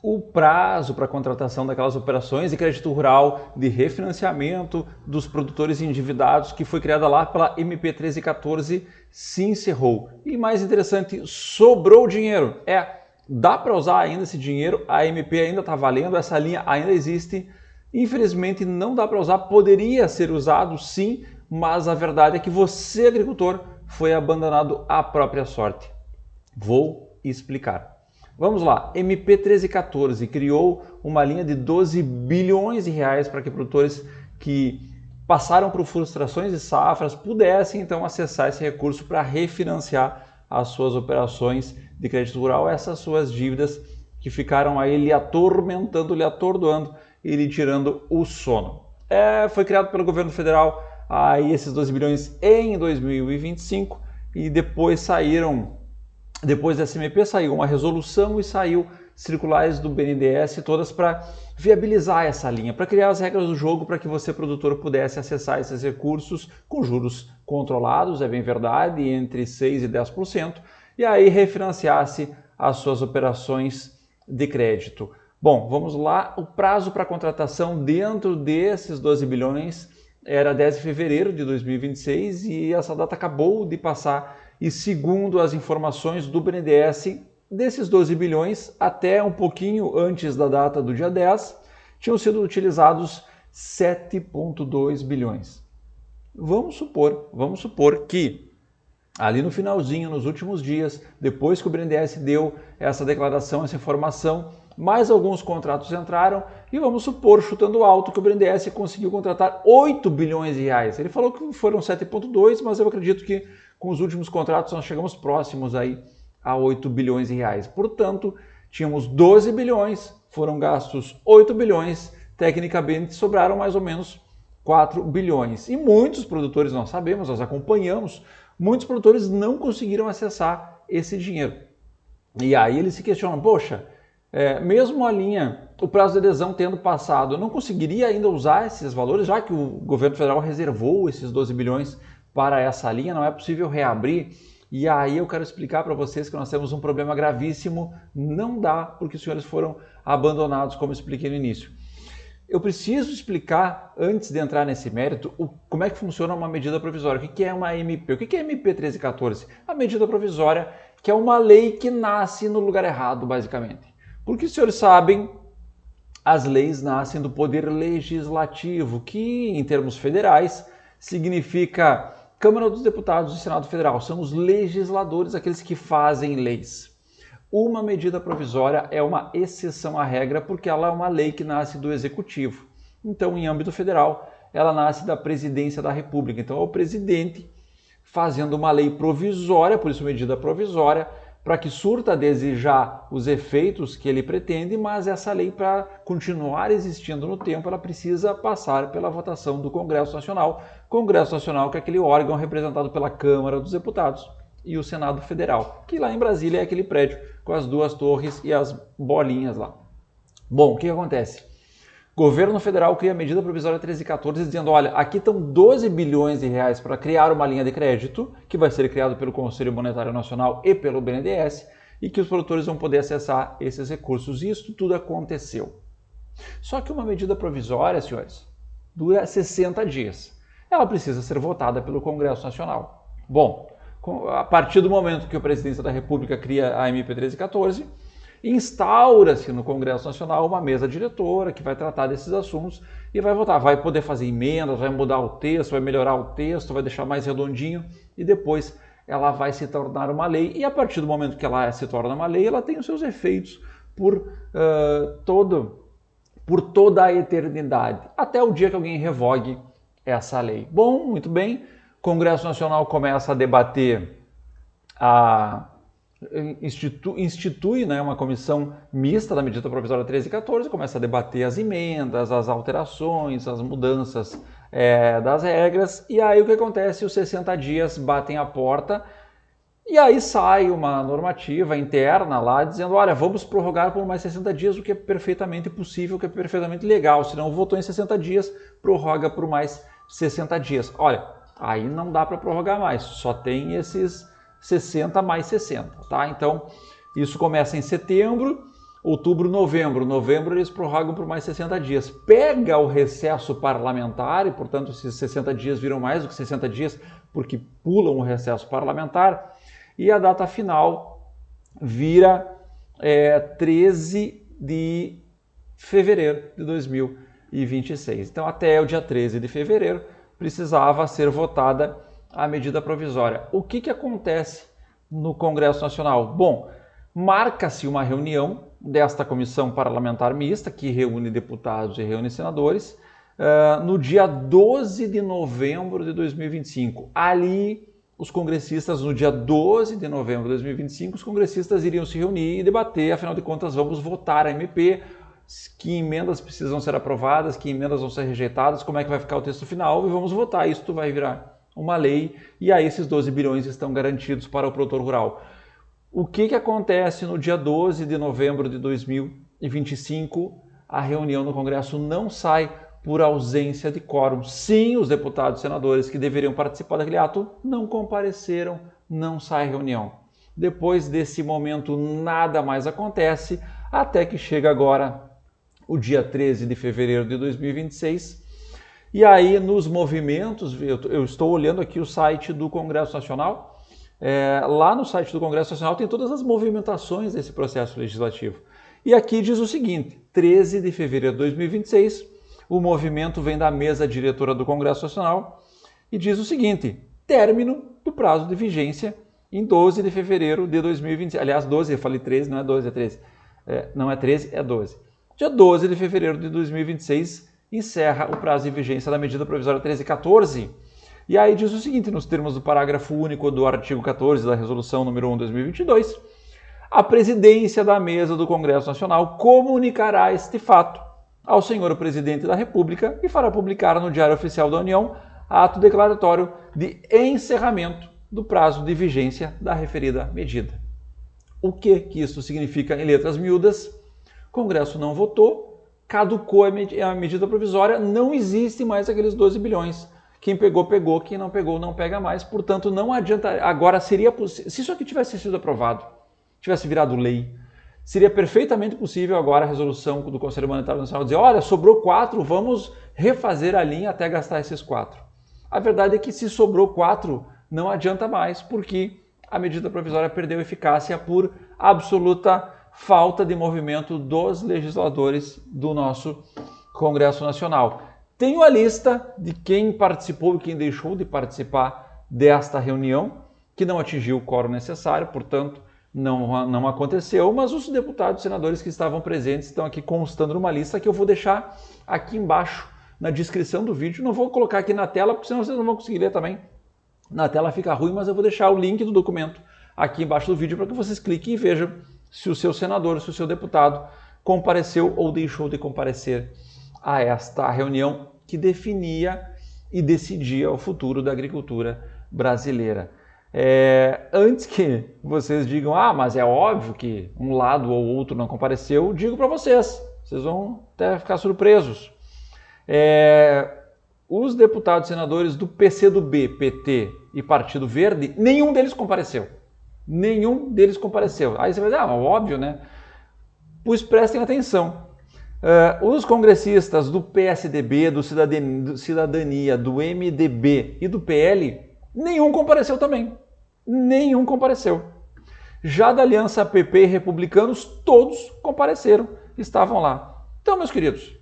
o prazo para a contratação daquelas operações de crédito rural de refinanciamento dos produtores endividados, que foi criada lá pela MP 1314, se encerrou. E mais interessante, sobrou dinheiro. Dá para usar ainda esse dinheiro, a MP ainda está valendo, essa linha ainda existe. Infelizmente não dá para usar, poderia ser usado sim, mas a verdade é que você, agricultor, foi abandonado à própria sorte. Vou explicar. Vamos lá, MP 1314 criou uma linha de 12 bilhões de reais para que produtores que passaram por frustrações de safras pudessem então acessar esse recurso para refinanciar as suas operações de crédito rural, essas suas dívidas que ficaram aí lhe atormentando, lhe atordoando e lhe tirando o sono. Foi criado pelo governo federal aí esses 12 bilhões em 2025 e depois dessa MP saiu uma resolução e saiu circulares do BNDES, todas para viabilizar essa linha, para criar as regras do jogo para que você, produtor, pudesse acessar esses recursos com juros controlados, é bem verdade, entre 6% e 10%, e aí refinanciasse as suas operações de crédito. Bom, vamos lá, o prazo para contratação dentro desses 12 bilhões era 10 de fevereiro de 2026 e essa data acabou de passar. E segundo as informações do BNDES, desses 12 bilhões, até um pouquinho antes da data do dia 10, tinham sido utilizados 7,2 bilhões. Vamos supor que ali no finalzinho, nos últimos dias, depois que o BNDES deu essa declaração, essa informação, mais alguns contratos entraram e vamos supor, chutando alto, que o BNDES conseguiu contratar 8 bilhões de reais. Ele falou que foram 7,2, mas eu acredito que com os últimos contratos nós chegamos próximos aí a 8 bilhões de reais. Portanto, tínhamos 12 bilhões, foram gastos 8 bilhões, tecnicamente sobraram mais ou menos 4 bilhões. E muitos produtores, nós sabemos, nós acompanhamos, muitos produtores não conseguiram acessar esse dinheiro. E aí eles se questionam, poxa, mesmo a linha, o prazo de adesão tendo passado, eu não conseguiria ainda usar esses valores, já que o governo federal reservou esses 12 bilhões para essa linha, não é possível reabrir. E aí eu quero explicar para vocês que nós temos um problema gravíssimo, não dá, porque os senhores foram abandonados, como eu expliquei no início. Eu preciso explicar, antes de entrar nesse mérito, como é que funciona uma medida provisória. O que é uma MP? O que é MP 1314? A medida provisória, que é uma lei que nasce no lugar errado, basicamente. Porque os senhores sabem, as leis nascem do poder legislativo, que em termos federais significa Câmara dos Deputados e Senado Federal. São os legisladores, aqueles que fazem leis. Uma medida provisória é uma exceção à regra porque ela é uma lei que nasce do Executivo. Então, em âmbito federal, ela nasce da Presidência da República. Então, é o presidente fazendo uma lei provisória, por isso medida provisória, para que surta desde já os efeitos que ele pretende, mas essa lei, para continuar existindo no tempo, ela precisa passar pela votação do Congresso Nacional. Congresso Nacional, que é aquele órgão representado pela Câmara dos Deputados e o Senado Federal, que lá em Brasília é aquele prédio com as duas torres e as bolinhas lá. Bom, o que acontece? O governo federal cria a medida provisória 1314 dizendo, olha, aqui estão 12 bilhões de reais para criar uma linha de crédito, que vai ser criado pelo Conselho Monetário Nacional e pelo BNDES, e que os produtores vão poder acessar esses recursos. E isso tudo aconteceu. Só que uma medida provisória, senhores, dura 60 dias. Ela precisa ser votada pelo Congresso Nacional. Bom, a partir do momento que a Presidência da República cria a MP 1314, instaura-se no Congresso Nacional uma mesa diretora que vai tratar desses assuntos e vai votar. Vai poder fazer emendas, vai mudar o texto, vai melhorar o texto, vai deixar mais redondinho e depois ela vai se tornar uma lei. E a partir do momento que ela se torna uma lei, ela tem os seus efeitos por toda a eternidade, até o dia que alguém revogue essa lei. Bom, muito bem, o Congresso Nacional começa a debater institui uma comissão mista da medida provisória 1314, começa a debater as emendas, as alterações, as mudanças das regras, e aí o que acontece? Os 60 dias batem a porta, e aí sai uma normativa interna lá dizendo, olha, vamos prorrogar por mais 60 dias, o que é perfeitamente possível, o que é perfeitamente legal, se não votou em 60 dias, prorroga por mais 60 dias. Olha, aí não dá para prorrogar mais, só tem esses 60 mais 60, tá? Então, isso começa em setembro, outubro, novembro. Novembro eles prorrogam por mais 60 dias. Pega o recesso parlamentar, e portanto esses 60 dias viram mais do que 60 dias, porque pulam o recesso parlamentar, e a data final vira 13 de fevereiro de 2026. Então até o dia 13 de fevereiro precisava ser votada a medida provisória. O que acontece no Congresso Nacional? Bom, marca-se uma reunião desta comissão parlamentar mista, que reúne deputados e reúne senadores, no dia 12 de novembro de 2025. Ali, os congressistas, no dia 12 de novembro de 2025, os congressistas iriam se reunir e debater, afinal de contas, vamos votar a MP, que emendas precisam ser aprovadas, que emendas vão ser rejeitadas, como é que vai ficar o texto final, e vamos votar. Isso vai virar uma lei, e aí esses 12 bilhões estão garantidos para o produtor rural. O que acontece no dia 12 de novembro de 2025? A reunião no Congresso não sai por ausência de quórum. Sim, os deputados e senadores que deveriam participar daquele ato não compareceram, não sai reunião. Depois desse momento, nada mais acontece, até que chega agora o dia 13 de fevereiro de 2026, e aí nos movimentos, eu estou olhando aqui o site do Congresso Nacional, lá no site do Congresso Nacional tem todas as movimentações desse processo legislativo. E aqui diz o seguinte: 13 de fevereiro de 2026, o movimento vem da mesa diretora do Congresso Nacional e diz o seguinte: término do prazo de vigência em 12 de fevereiro de 2026. Aliás, 12, eu falei 13, não é 12, é 13. Não é 13, é 12. Dia 12 de fevereiro de 2026 encerra o prazo de vigência da medida provisória 1314. E aí diz o seguinte, nos termos do parágrafo único do artigo 14 da Resolução número 1/2022, a presidência da mesa do Congresso Nacional comunicará este fato ao senhor presidente da República e fará publicar no Diário Oficial da União ato declaratório de encerramento do prazo de vigência da referida medida. O que isso significa em letras miúdas? O Congresso não votou, caducou a medida provisória, não existe mais aqueles 12 bilhões. Quem pegou, pegou, quem não pegou, não pega mais. Portanto, não adianta. Agora, seria possível, se isso aqui tivesse sido aprovado, tivesse virado lei, seria perfeitamente possível agora a resolução do Conselho Monetário Nacional dizer: olha, sobrou 4, vamos refazer a linha até gastar esses 4. A verdade é que se sobrou 4, não adianta mais, porque a medida provisória perdeu eficácia por absoluta falta de movimento dos legisladores do nosso Congresso Nacional. Tenho a lista de quem participou e quem deixou de participar desta reunião, que não atingiu o quórum necessário, portanto, não aconteceu, mas os deputados e senadores que estavam presentes estão aqui constando numa lista que eu vou deixar aqui embaixo na descrição do vídeo. Não vou colocar aqui na tela, porque senão vocês não vão conseguir ler também. Na tela fica ruim, mas eu vou deixar o link do documento aqui embaixo do vídeo para que vocês cliquem e vejam se o seu senador, se o seu deputado compareceu ou deixou de comparecer a esta reunião que definia e decidia o futuro da agricultura brasileira. Antes que vocês digam, mas é óbvio que um lado ou outro não compareceu, digo para vocês vão até ficar surpresos. Os deputados e senadores do PCdoB, PT e Partido Verde, nenhum deles compareceu. Nenhum deles compareceu. Aí você vai dizer, óbvio, né? Pois prestem atenção. Os congressistas do PSDB, do Cidadania, do MDB e do PL, nenhum compareceu também. Nenhum compareceu. Já da aliança PP e republicanos, todos compareceram, estavam lá. Então, meus queridos,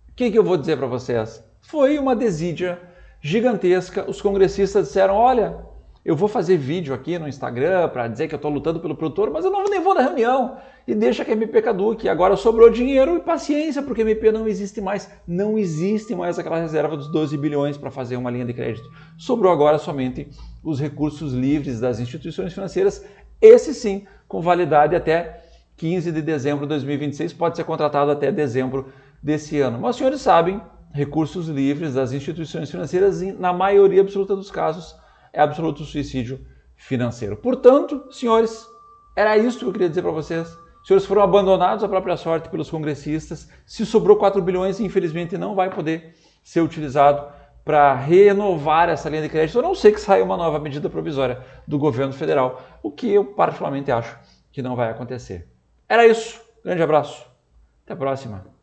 o que eu vou dizer para vocês? Foi uma desídia gigantesca. Os congressistas disseram, olha, eu vou fazer vídeo aqui no Instagram para dizer que eu estou lutando pelo produtor, mas eu nem vou na reunião. E deixa que a MP caduque. Agora sobrou dinheiro e paciência, porque a MP não existe mais. Não existe mais aquela reserva dos 12 bilhões para fazer uma linha de crédito. Sobrou agora somente os recursos livres das instituições financeiras. Esse sim, com validade até 15 de dezembro de 2026. Pode ser contratado até dezembro desse ano. Mas os senhores sabem, recursos livres das instituições financeiras, na maioria absoluta dos casos, é absoluto suicídio financeiro. Portanto, senhores, era isso que eu queria dizer para vocês. Os senhores foram abandonados à própria sorte pelos congressistas. Se sobrou 4 bilhões, infelizmente não vai poder ser utilizado para renovar essa linha de crédito, a não ser que saia uma nova medida provisória do governo federal, o que eu particularmente acho que não vai acontecer. Era isso. Grande abraço. Até a próxima.